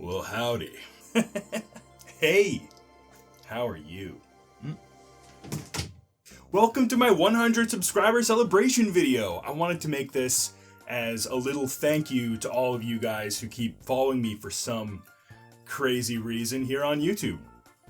Well, howdy. Hey, how are you? Welcome to my 100 subscriber celebration video. I wanted to make this as a little thank you to all of you guys who keep following me for some crazy reason here on YouTube.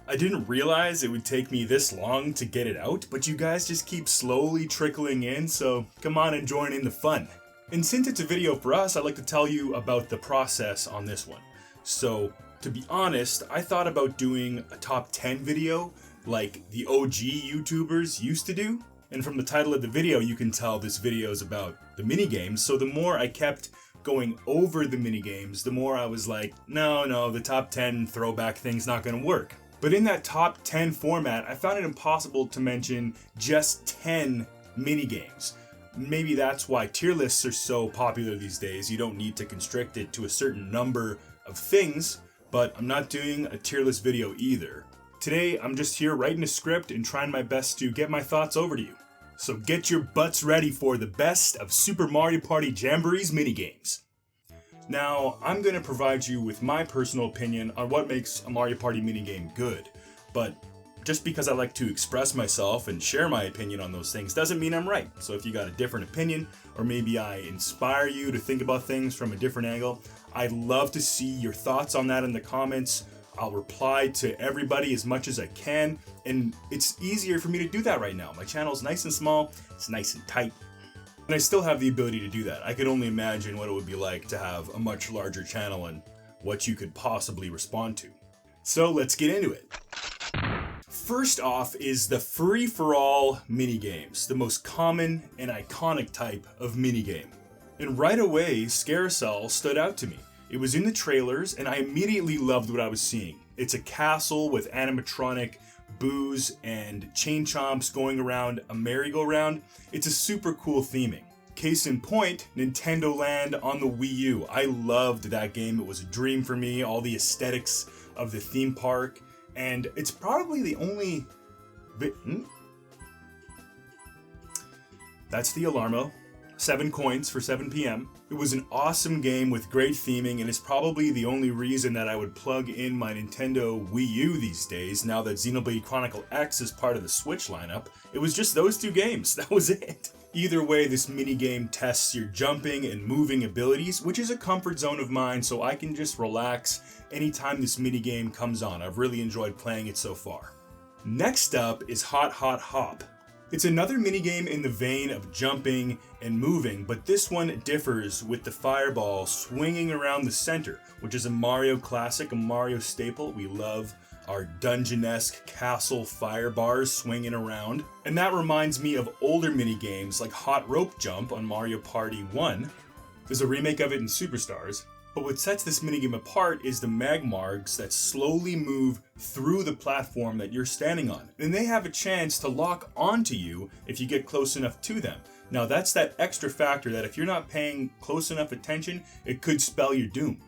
I didn't realize it would take me this long to get it out, but you guys just keep slowly trickling in, so come on and join in the fun. And since it's a video for us, I'd like to tell you about the process on this one. So, to be honest, I thought about doing a top 10 video like the OG YouTubers used to do. And from the title of the video, you can tell this video is about the minigames. So the more I kept going over the minigames, the more I was like, no, the top 10 throwback thing's not gonna work. But in that top 10 format, I found it impossible to mention just 10 minigames. Maybe that's why tier lists are so popular these days. You don't need to constrict it to a certain number of things, but I'm not doing a tier list video either. Today, I'm just here writing a script and trying my best to get my thoughts over to you. So get your butts ready for the best of Super Mario Party Jamboree's minigames. Now, I'm going to provide you with my personal opinion on what makes a Mario Party minigame good, but just because I like to express myself and share my opinion on those things doesn't mean I'm right. So if you got a different opinion, or maybe I inspire you to think about things from a different angle, I'd love to see your thoughts on that in the comments. I'll reply to everybody as much as I can, and it's easier for me to do that right now. My channel's nice and small, it's nice and tight, and I still have the ability to do that. I could only imagine what it would be like to have a much larger channel and what you could possibly respond to. So let's get into it. First off is the free-for-all minigames, the most common and iconic type of minigame. And right away, Scarecell stood out to me. It was in the trailers, and I immediately loved what I was seeing. It's a castle with animatronic boos and chain chomps going around a merry-go-round. It's a super cool theming. Case in point, Nintendo Land on the Wii U. I loved that game. It was a dream for me, all the aesthetics of the theme park, and it's probably the only... That's the Alarmo. 7 coins for 7 p.m. It was an awesome game with great theming, and it's probably the only reason that I would plug in my Nintendo Wii U these days, now that Xenoblade Chronicle X is part of the Switch lineup. It was just those 2 games, that was it. Either way, this minigame tests your jumping and moving abilities, which is a comfort zone of mine, so I can just relax anytime this minigame comes on. I've really enjoyed playing it so far. Next up is Hot Hot Hop. It's another minigame in the vein of jumping and moving, but this one differs with the fireball swinging around the center, which is a Mario classic, a Mario staple. We love our dungeon-esque castle fire bars swinging around. And that reminds me of older minigames like Hot Rope Jump on Mario Party 1. There's a remake of it in Superstars. But what sets this minigame apart is the Magmargs that slowly move through the platform that you're standing on. And they have a chance to lock onto you if you get close enough to them. Now that's that extra factor that if you're not paying close enough attention, it could spell your doom.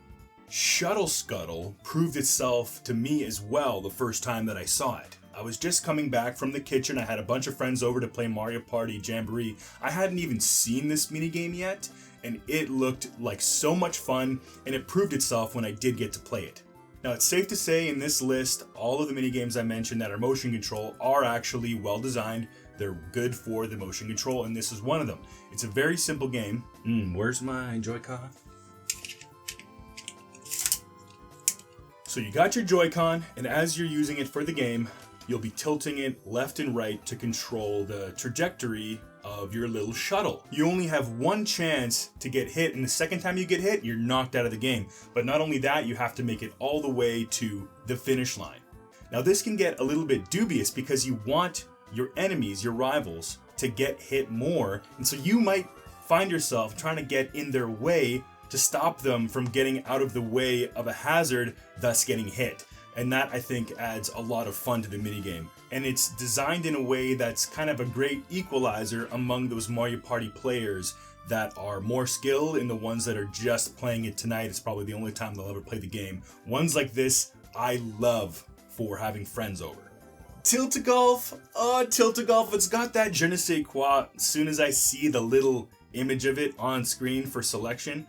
Shuttle Scuttle proved itself to me as well the first time that I saw it. I was just coming back from the kitchen, I had a bunch of friends over to play Mario Party Jamboree. I hadn't even seen this minigame yet, and it looked like so much fun, and it proved itself when I did get to play it. Now it's safe to say in this list, all of the minigames I mentioned that are motion control are actually well designed. They're good for the motion control, and this is one of them. It's a very simple game. Where's my Joy-Con? So you got your Joy-Con, and as you're using it for the game, you'll be tilting it left and right to control the trajectory of your little shuttle. You only have one chance to get hit, and the second time you get hit, you're knocked out of the game. But not only that, you have to make it all the way to the finish line. Now this can get a little bit dubious because you want your enemies, your rivals, to get hit more, and so you might find yourself trying to get in their way to stop them from getting out of the way of a hazard, thus getting hit. And that, I think, adds a lot of fun to the minigame. And it's designed in a way that's kind of a great equalizer among those Mario Party players that are more skilled and the ones that are just playing it tonight. It's probably the only time they'll ever play the game. Ones like this, I love for having friends over. Tilt-A-Golf, Tilt-A-Golf, it's got that je ne sais quoi. As soon as I see the little image of it on screen for selection,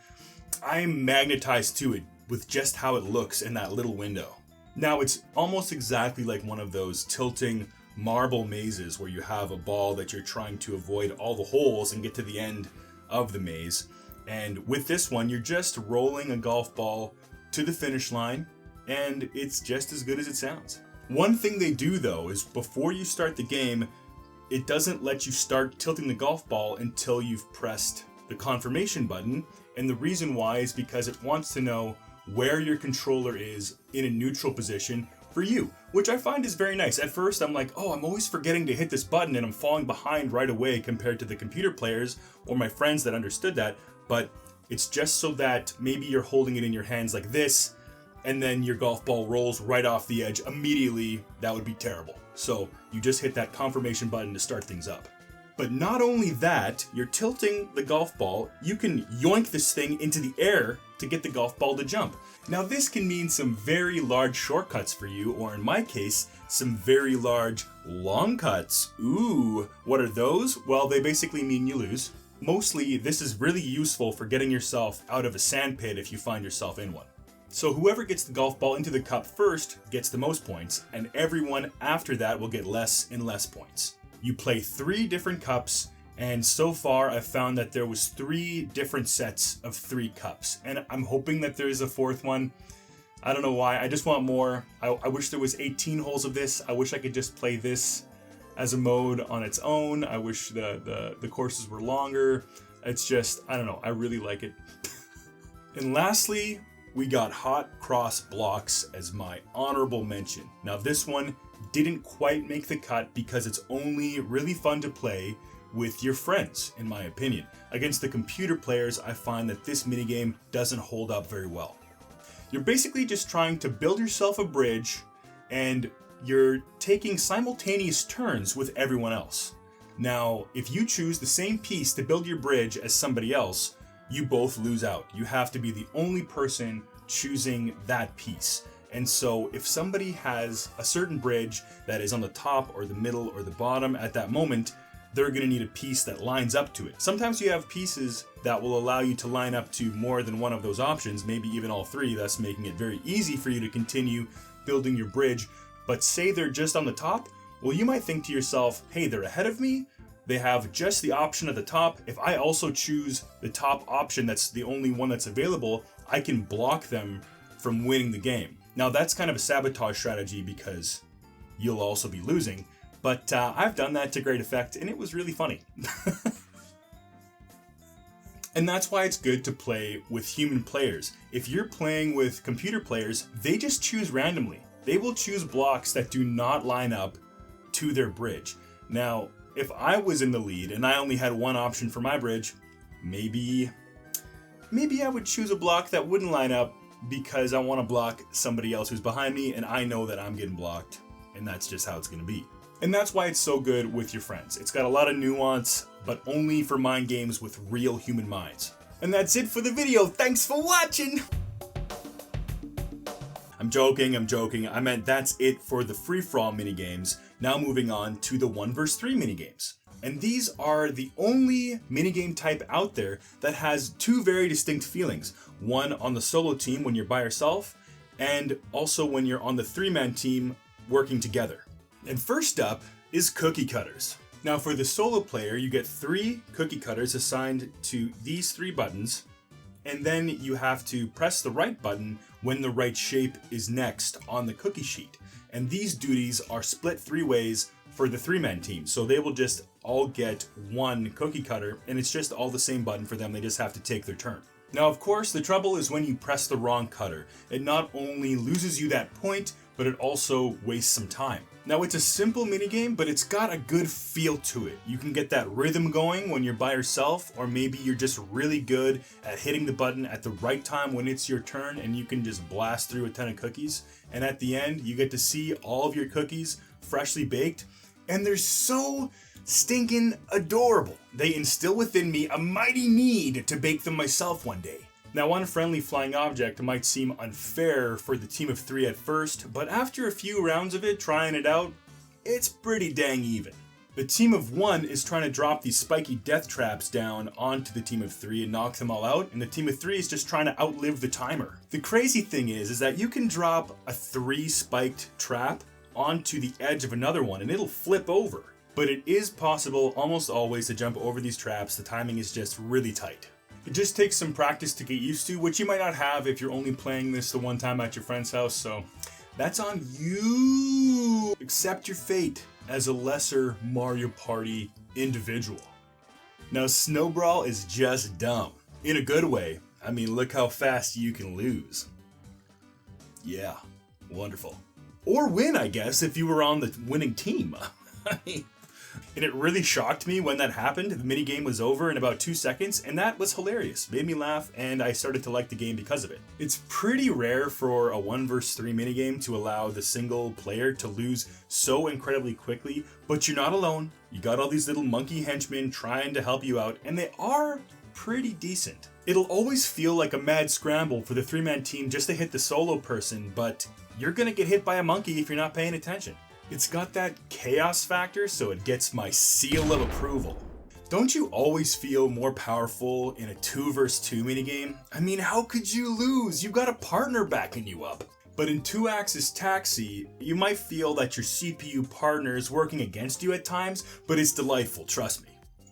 I'm magnetized to it with just how it looks in that little window. Now it's almost exactly like one of those tilting marble mazes where you have a ball that you're trying to avoid all the holes and get to the end of the maze. And with this one, you're just rolling a golf ball to the finish line, and it's just as good as it sounds. One thing they do though is before you start the game, it doesn't let you start tilting the golf ball until you've pressed the confirmation button. And the reason why is because it wants to know where your controller is in a neutral position for you, which I find is very nice. At first, I'm like, oh, I'm always forgetting to hit this button and I'm falling behind right away compared to the computer players or my friends that understood that. But it's just so that maybe you're holding it in your hands like this, and then your golf ball rolls right off the edge immediately. That would be terrible. So you just hit that confirmation button to start things up. But not only that, you're tilting the golf ball, you can yoink this thing into the air to get the golf ball to jump. Now this can mean some very large shortcuts for you, or in my case, some very large long cuts. Ooh, what are those? Well, they basically mean you lose. Mostly, this is really useful for getting yourself out of a sand pit if you find yourself in one. So whoever gets the golf ball into the cup first gets the most points, and everyone after that will get less and less points. You play 3 different cups, and so far I've found that there was 3 different sets of 3 cups, and I'm hoping that there's a 4th one. I don't know why, I just want more. I wish there was 18 holes of this. I wish I could just play this as a mode on its own. I wish the courses were longer. It's just, I don't know, I really like it. And lastly, we got Hot Cross Blocks as my honorable mention. Now this one didn't quite make the cut because it's only really fun to play with your friends, in my opinion. Against the computer players, I find that this minigame doesn't hold up very well. You're basically just trying to build yourself a bridge, and you're taking simultaneous turns with everyone else. Now, if you choose the same piece to build your bridge as somebody else, you both lose out. You have to be the only person choosing that piece. And so if somebody has a certain bridge that is on the top or the middle or the bottom at that moment, they're going to need a piece that lines up to it. Sometimes you have pieces that will allow you to line up to more than one of those options, maybe even all 3, thus making it very easy for you to continue building your bridge. But say they're just on the top, well, you might think to yourself, hey, they're ahead of me. They have just the option at the top. If I also choose the top option that's the only one that's available, I can block them from winning the game. Now that's kind of a sabotage strategy because you'll also be losing, but I've done that to great effect and it was really funny. And that's why it's good to play with human players. If you're playing with computer players, they just choose randomly. They will choose blocks that do not line up to their bridge. Now, if I was in the lead and I only had one option for my bridge, maybe I would choose a block that wouldn't line up because I want to block somebody else who's behind me and I know that I'm getting blocked, and that's just how it's going to be. And that's why it's so good with your friends. It's got a lot of nuance, but only for mind games with real human minds. And that's it for the video. Thanks for watching! I'm joking. I meant that's it for the free-for-all minigames. Now moving on to the 1 vs 3 minigames. And these are the only minigame type out there that has 2 very distinct feelings. One on the solo team when you're by yourself, and also when you're on the 3-man team working together. And first up is cookie cutters. Now for the solo player, you get 3 cookie cutters assigned to these 3 buttons, and then you have to press the right button when the right shape is next on the cookie sheet. And these duties are split 3 ways for the 3-man team. So they will just all get 1 cookie cutter, and it's just all the same button for them. They just have to take their turn. Now, of course, the trouble is when you press the wrong cutter. It not only loses you that point, but it also wastes some time. Now, it's a simple minigame, but it's got a good feel to it. You can get that rhythm going when you're by yourself, or maybe you're just really good at hitting the button at the right time when it's your turn, and you can just blast through a ton of cookies. And at the end, you get to see all of your cookies freshly baked, and they're so stinking adorable. They instill within me a mighty need to bake them myself one day. Now, one friendly flying object might seem unfair for the team of 3 at first, but after a few rounds of it, trying it out, it's pretty dang even. The team of 1 is trying to drop these spiky death traps down onto the team of 3 and knock them all out, and the team of 3 is just trying to outlive the timer. The crazy thing is that you can drop a 3 spiked trap onto the edge of another one and it'll flip over. But it is possible almost always to jump over these traps. The timing is just really tight. It just takes some practice to get used to, which you might not have if you're only playing this the one time at your friend's house, so that's on you. Accept your fate as a lesser Mario Party individual. Now, Snowbrawl is just dumb. In a good way. I mean, look how fast you can lose. Yeah, wonderful. Or win, I guess, if you were on the winning team. And it really shocked me when that happened. The minigame was over in about 2 seconds, and that was hilarious. Made me laugh, and I started to like the game because of it. It's pretty rare for a 1 vs 3 minigame to allow the single player to lose so incredibly quickly, but you're not alone. You got all these little monkey henchmen trying to help you out, and they are pretty decent. It'll always feel like a mad scramble for the 3-man team just to hit the solo person, but you're gonna get hit by a monkey if you're not paying attention. It's got that chaos factor, so it gets my seal of approval. Don't you always feel more powerful in a 2 vs 2 minigame? I mean, how could you lose? You got a partner backing you up. But in 2-axis taxi, you might feel that your CPU partner is working against you at times, but it's delightful, trust me.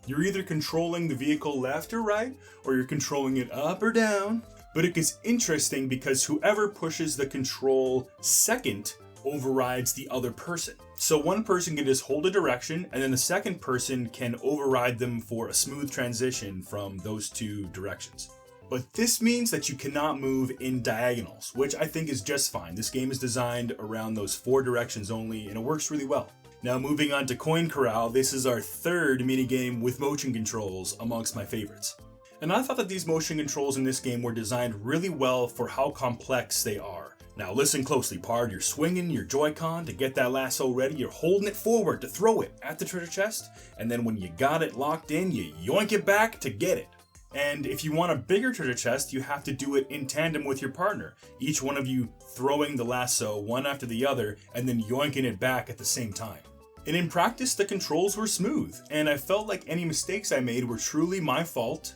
You're either controlling the vehicle left or right, or you're controlling it up or down. But it gets interesting because whoever pushes the control second overrides the other person. So one person can just hold a direction, and then the second person can override them for a smooth transition from those 2 directions. But this means that you cannot move in diagonals, which I think is just fine. This game is designed around those 4 directions only, and it works really well. Now moving on to Coin Corral, this is our 3rd minigame with motion controls amongst my favorites. And I thought that these motion controls in this game were designed really well for how complex they are. Now listen closely, Pard. You're swinging your Joy-Con to get that lasso ready. You're holding it forward to throw it at the treasure chest. And then when you got it locked in, you yoink it back to get it. And if you want a bigger treasure chest, you have to do it in tandem with your partner. Each one of you throwing the lasso one after the other and then yoinking it back at the same time. And in practice, the controls were smooth. And I felt like any mistakes I made were truly my fault.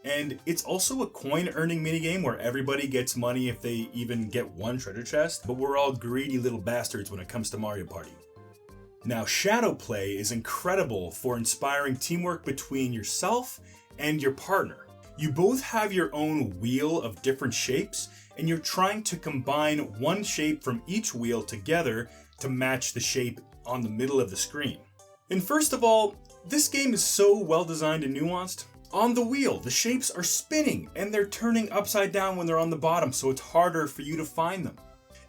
And it's also a coin-earning minigame where everybody gets money if they even get 1 treasure chest, but we're all greedy little bastards when it comes to Mario Party. Now, Shadow Play is incredible for inspiring teamwork between yourself and your partner. You both have your own wheel of different shapes, and you're trying to combine one shape from each wheel together to match the shape on the middle of the screen. And first of all, this game is so well designed and nuanced. On the wheel, the shapes are spinning and they're turning upside down when they're on the bottom, so it's harder for you to find them.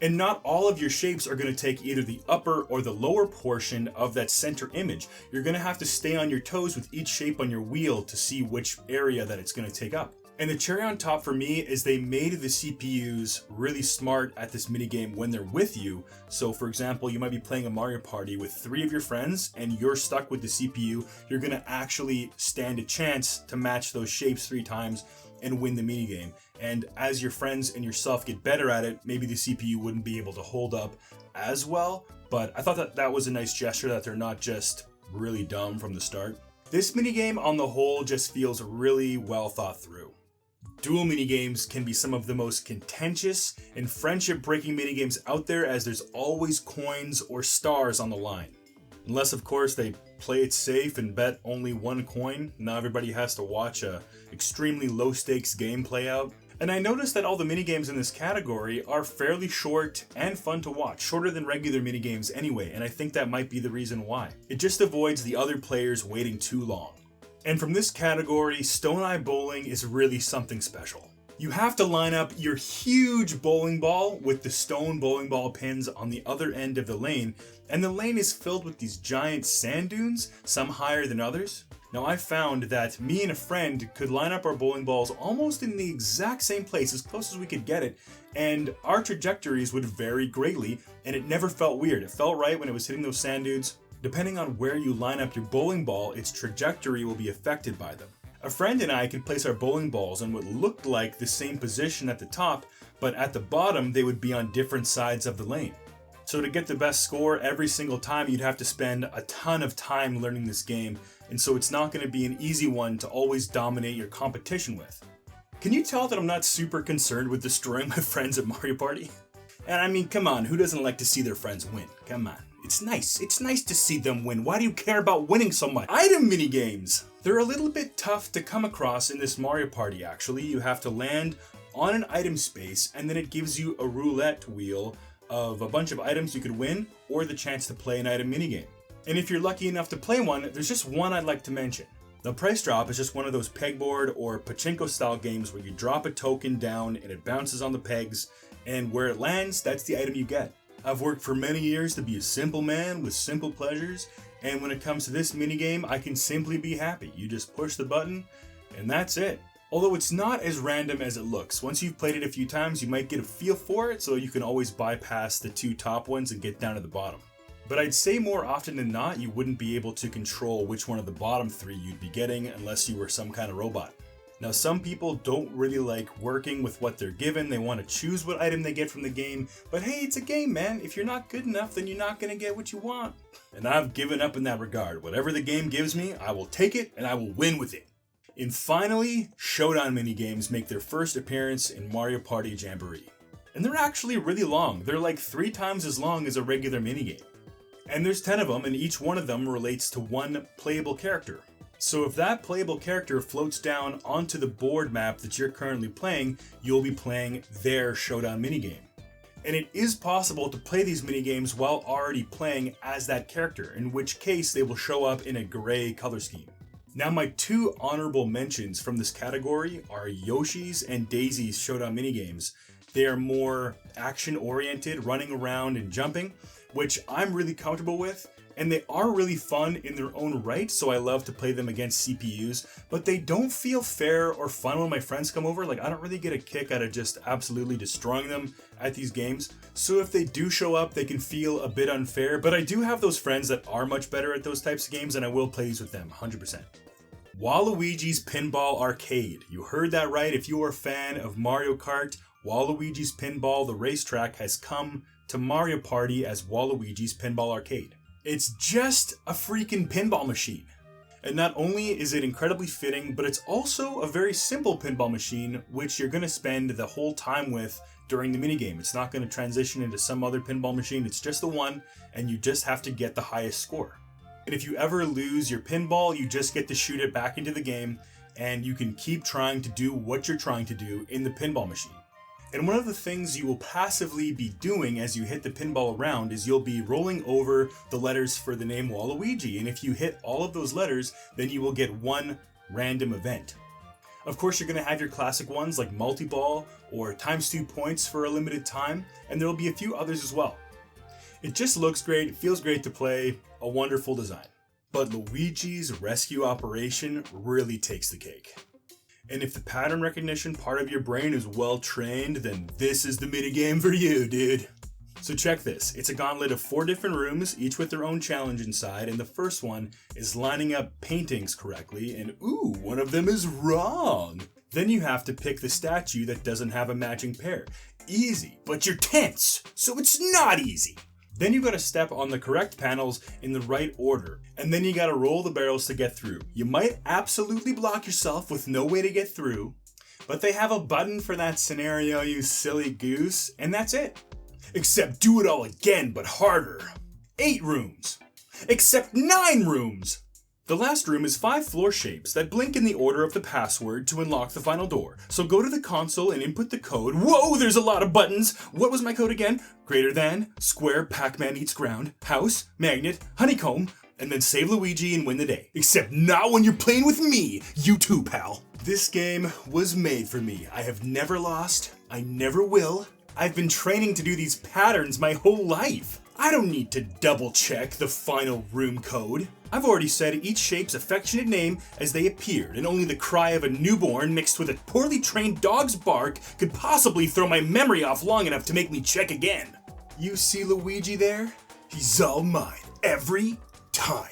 And not all of your shapes are going to take either the upper or the lower portion of that center image. You're going to have to stay on your toes with each shape on your wheel to see which area that it's going to take up. And the cherry on top for me is they made the CPUs really smart at this minigame when they're with you. So for example, you might be playing a Mario Party with 3 of your friends and you're stuck with the CPU. You're going to actually stand a chance to match those shapes 3 times and win the minigame. And as your friends and yourself get better at it, maybe the CPU wouldn't be able to hold up as well. But I thought that that was a nice gesture that they're not just really dumb from the start. This minigame on the whole just feels really well thought through. Duel minigames can be some of the most contentious and friendship-breaking minigames out there, as there's always coins or stars on the line. Unless, of course, they play it safe and bet only 1 coin. Now everybody has to watch a extremely low-stakes game play out. And I noticed that all the minigames in this category are fairly short and fun to watch, shorter than regular minigames anyway, and I think that might be the reason why. It just avoids the other players waiting too long. And from this category, Stone Eye Bowling is really something special. You have to line up your huge bowling ball with the stone bowling ball pins on the other end of the lane, and the lane is filled with these giant sand dunes, some higher than others. Now I found that me and a friend could line up our bowling balls almost in the exact same place, as close as we could get it, and our trajectories would vary greatly, and it never felt weird. It felt right when it was hitting those sand dunes. Depending on where you line up your bowling ball, its trajectory will be affected by them. A friend and I could place our bowling balls in what looked like the same position at the top, but at the bottom they would be on different sides of the lane. So to get the best score every single time, you'd have to spend a ton of time learning this game, and so it's not going to be an easy one to always dominate your competition with. Can you tell that I'm not super concerned with destroying my friends at Mario Party? And I mean, come on, who doesn't like to see their friends win? Come on. It's nice to see them win. Why do you care about winning so much? Item minigames! They're a little bit tough to come across in this Mario Party, actually. You have to land on an item space, and then it gives you a roulette wheel of a bunch of items you could win, or the chance to play an item minigame. And if you're lucky enough to play one, there's just one I'd like to mention. The Price Drop is just one of those pegboard or pachinko style games where you drop a token down and it bounces on the pegs, and where it lands, that's the item you get. I've worked for many years to be a simple man with simple pleasures, and when it comes to this minigame, I can simply be happy. You just push the button, and that's it. Although it's not as random as it looks. Once you've played it a few times, you might get a feel for it, so you can always bypass the two top ones and get down to the bottom. But I'd say more often than not, you wouldn't be able to control which one of the bottom three you'd be getting unless you were some kind of robot. Now, some people don't really like working with what they're given. They want to choose what item they get from the game. But hey, it's a game, man. If you're not good enough, then you're not going to get what you want. And I've given up in that regard. Whatever the game gives me, I will take it and I will win with it. And finally, Showdown minigames make their first appearance in Mario Party Jamboree. And they're actually really long. They're like 3 times as long as a regular minigame. And there's 10 of them, and each one of them relates to one playable character. So if that playable character floats down onto the board map that you're currently playing, you'll be playing their Showdown minigame. And it is possible to play these minigames while already playing as that character, in which case they will show up in a gray color scheme. Now, my 2 honorable mentions from this category are Yoshi's and Daisy's Showdown minigames. They are more action-oriented, running around and jumping, which I'm really comfortable with, and they are really fun in their own right, so I love to play them against CPUs, but they don't feel fair or fun when my friends come over. Like, I don't really get a kick out of just absolutely destroying them at these games. So if they do show up, they can feel a bit unfair, but I do have those friends that are much better at those types of games, and I will play these with them, 100%. Waluigi's Pinball Arcade. You heard that right. If you are a fan of Mario Kart, Waluigi's Pinball, the racetrack, has come to Mario Party as Waluigi's Pinball Arcade. It's just a freaking pinball machine. And not only is it incredibly fitting, but it's also a very simple pinball machine, which you're going to spend the whole time with during the minigame. It's not going to transition into some other pinball machine. It's just the one, and you just have to get the highest score. And if you ever lose your pinball, you just get to shoot it back into the game, and you can keep trying to do what you're trying to do in the pinball machine. And one of the things you will passively be doing as you hit the pinball around is you'll be rolling over the letters for the name Waluigi, and if you hit all of those letters, then you will get one random event. Of course, you're going to have your classic ones like multi-ball or times 2 points for a limited time, and there will be a few others as well. It just looks great, it feels great to play, a wonderful design. But Luigi's Rescue Operation really takes the cake. And if the pattern recognition part of your brain is well trained, then this is the minigame for you, dude. So check this. It's a gauntlet of 4 different rooms, each with their own challenge inside, and the first one is lining up paintings correctly, and ooh, one of them is wrong. Then you have to pick the statue that doesn't have a matching pair. Easy, but you're tense, so it's not easy. Then you gotta step on the correct panels in the right order, and then you gotta roll the barrels to get through. You might absolutely block yourself with no way to get through, but they have a button for that scenario, you silly goose, and that's it. Except do it all again, but harder. 8 rooms. Except 9 rooms. The last room is 5 floor shapes that blink in the order of the password to unlock the final door. So go to the console and input the code. Whoa, there's a lot of buttons. What was my code again? Greater than, square, Pac-Man eats ground, house, magnet, honeycomb, and then save Luigi and win the day. Except not when you're playing with me, you too, pal. This game was made for me. I have never lost. I never will. I've been training to do these patterns my whole life. I don't need to double check the final room code. I've already said each shape's affectionate name as they appeared, and only the cry of a newborn mixed with a poorly trained dog's bark could possibly throw my memory off long enough to make me check again. You see Luigi there? He's all mine, every time.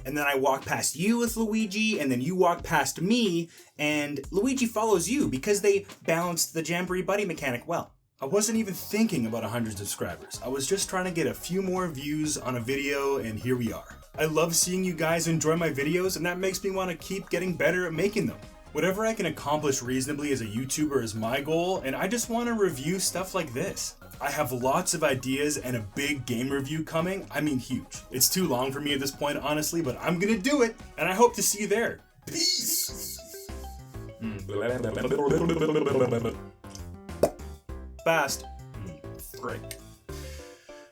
And then I walk past you with Luigi, and then you walk past me, and Luigi follows you because they balanced the Jamboree buddy mechanic well. I wasn't even thinking about 100 subscribers. I was just trying to get a few more views on a video, and here we are. I love seeing you guys enjoy my videos, and that makes me want to keep getting better at making them. Whatever I can accomplish reasonably as a YouTuber is my goal, and I just want to review stuff like this. I have lots of ideas and a big game review coming. I mean huge. It's too long for me at this point, honestly, but I'm gonna do it, and I hope to see you there. Peace! Fast. Frick.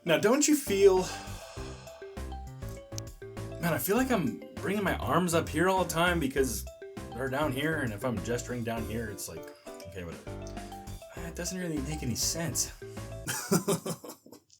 Now, don't you feel... Man, I feel like I'm bringing my arms up here all the time because they're down here, and if I'm gesturing down here, it's like, okay, whatever. It doesn't really make any sense.